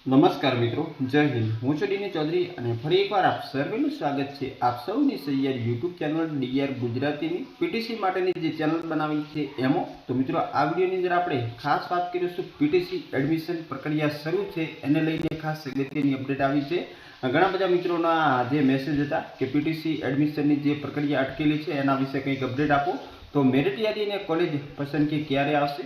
નમસ્કાર મિત્રો, જય હિન્દ। હું છું ડીની ચૌધરી અને ફરી એકવાર આપ સર્વેનું સ્વાગત છે આપ સૌની સૈયાર યુટ્યુબ ચેનલ ડીઆર ગુજરાતીની પીટીસી માટેની જે ચેનલ બનાવી છે એમાં। તો મિત્રો, આ વિડીયોની અંદર આપણે ખાસ વાત કરીશું પીટીસી એડમિશન પ્રક્રિયા શરૂ છે એને લઈને ખાસ અગત્યની અપડેટ આવી છે। ઘણા બધા મિત્રોના જે મેસેજ હતા કે પીટીસી એડમિશનની જે પ્રક્રિયા અટકેલી છે એના વિશે કંઈક અપડેટ આપો। તો મેરિટ યાદી અને કોલેજ પસંદગી ક્યારે આવશે,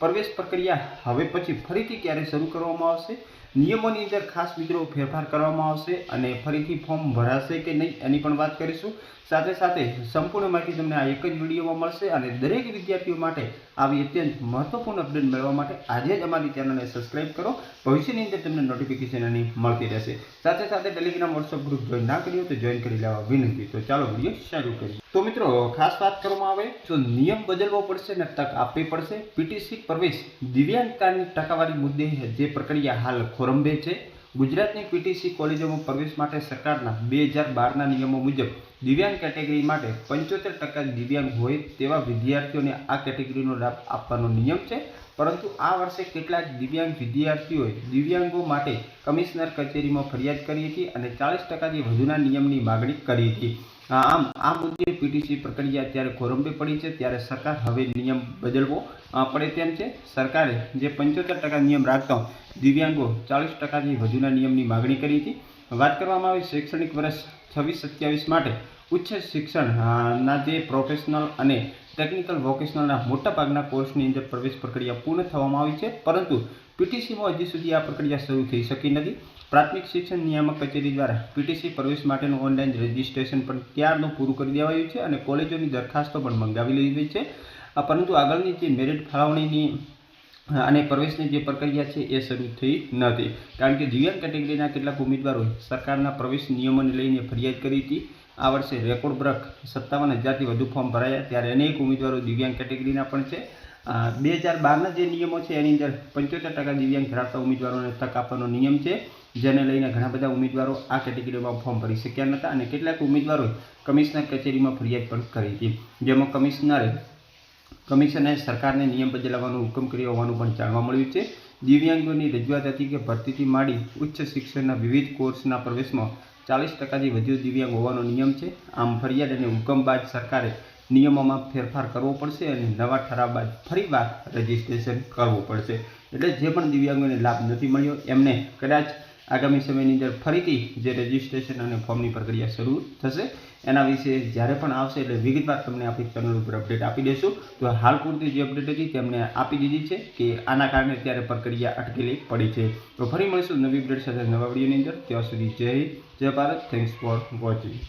પ્રવેશ પ્રક્રિયા હવે પછી ફરીથી ક્યારે શરૂ કરવામાં આવશે, નિયમોની અંદર ખાસ મિત્રો ફેરફાર કરવામાં આવશે અને ફરીથી ફોર્મ ભરાશે કે નહીં એની પણ વાત કરીશું। સાથે સાથે સંપૂર્ણ માહિતી તમને આ એક જ વિડીયોમાં મળશે અને દરેક વિદ્યાર્થીઓ માટે આવી અત્યંત મહત્વપૂર્ણ અપડેટ મેળવવા માટે આજે જ અમારી ચેનલને સબસ્ક્રાઇબ કરો। ભવિષ્યની અંદર તમને નોટિફિકેશન એની મળતી રહેશે। સાથે સાથે ટેલિગ્રામ વોટ્સઅપ ગ્રુપ જોઈન ના કર્યું તો જોઈન કરી લેવા વિનંતી। તો ચાલો વિડીયો શરૂ કરીએ। તો મિત્રો, ખાસ વાત કરવામાં આવે તો નિયમ બદલવો પડશે અને તક આપવી પડશે। પીટીસી પ્રવેશ દિવ્યાંગતાની ટકાવારી મુદ્દે જે પ્રક્રિયા હાલ ખોરંભે છે। ગુજરાતની પીટીસી કોલેજોમાં પ્રવેશ માટે સરકારના 2012ના નિયમો મુજબ દિવ્યાંગ કેટેગરી માટે 75% દિવ્યાંગ હોય તેવા વિદ્યાર્થીઓને આ કેટેગરીનો લાભ આપવાનો નિયમ છે। પરંતુ આ વર્ષે કેટલાક દિવ્યાંગ વિદ્યાર્થીઓએ દિવ્યાંગો માટે કમિશનર કચેરીમાં ફરિયાદ કરી હતી અને 40%થી વધુના નિયમની માગણી કરી હતી। આમ આ મુદ્દે પીટીસી પ્રક્રિયા અત્યારે ખોરંભે પડી છે, ત્યારે સરકાર હવે નિયમ બદલવો પડે તેમ છે। સરકારે જે 75% નિયમ રાખતા દિવ્યાંગો 40%થી વધુના નિયમની માગણી કરી હતી। વાત કરવામાં આવે શૈક્ષણિક વર્ષ 26-27 માટે ઉચ્ચ શિક્ષણના જે પ્રોફેશનલ અને ટેકનિકલ વોકેશનલના મોટાભાગના કોર્સની અંદર પ્રવેશ પ્રક્રિયા પૂર્ણ થવામાં આવી છે, પરંતુ પીટીસીમાં હજી સુધી આ પ્રક્રિયા શરૂ થઈ શકી નથી। પ્રાથમિક શિક્ષણ નિયામક કચેરી દ્વારા પીટીસી પ્રવેશ માટેનું ઓનલાઈન રજિસ્ટ્રેશન પણ ત્યારનું પૂરું કરી દેવાયું છે અને કોલેજોની દરખાસ્તો પણ મંગાવી લીધી છે, પરંતુ આગળની જે મેરિટ ફાળવણીની અને પ્રવેશની જે પ્રક્રિયા છે એ શરૂ થઈ નથી, કારણ કે દિવ્યાંગ કેટેગરીના કેટલાક ઉમેદવારોએ સરકારના પ્રવેશ નિયમોને લઈને ફરિયાદ કરી હતી। આ વર્ષે રેકોર્ડ બ્રેક 57,000થી વધુ ફોર્મ ભરાયા, ત્યારે અનેક ઉમેદવારો દિવ્યાંગ કેટેગરીના પણ છે। 2012ના જે નિયમો છે એની અંદર 75% દિવ્યાંગ ધરાવતા ઉમેદવારોને તક આપવાનો નિયમ છે, જેને લઈને ઘણા બધા ઉમેદવારો આ કેટેગરીમાં ફોર્મ ભરી શક્યા નહોતા અને કેટલાક ઉમેદવારોએ કમિશનર કચેરીમાં ફરિયાદ પણ કરી હતી, જેમાં કમિશનરે સરકારને નિયમ બદલવાનો હુકમ કર્યો હોવાનું પણ જાણવા મળ્યું છે। દિવ્યાંગોની રજૂઆત હતી કે ભરતીથી માંડી ઉચ્ચ શિક્ષણના વિવિધ કોર્સના પ્રવેશમાં 40%થી વધુ દિવ્યાંગ હોવાનો નિયમ છે। આમ ફરિયાદ અને હુકમ બાદ સરકારે નિયમોમાં ફેરફાર કરવો પડશે અને નવા ઠરાવ બાદ ફરીવાર રજિસ્ટ્રેશન કરવું પડશે। એટલે જે પણ દિવ્યાંગોને લાભ નથી મળ્યો એમને કદાચ આગામી સમયની અંદર ફરીથી જે રજિસ્ટ્રેશન અને ફોર્મની પ્રક્રિયા શરૂ થશે એના વિશે જ્યારે પણ આવશે એટલે વિગતવાર તમને આપણી ચેનલ ઉપર અપડેટ આપી દઈશું। તો હાલ પૂરતી જે અપડેટ હતી તેમને આપી દીધી છે કે આના કારણે અત્યારે પ્રક્રિયા અટકેલી પડી છે। તો ફરી મળીશું નવી અપડેટ સાથે નવા વિડીયોની અંદર। ત્યાં સુધી જય હિન્દ, જય ભારત। Thanks for watching.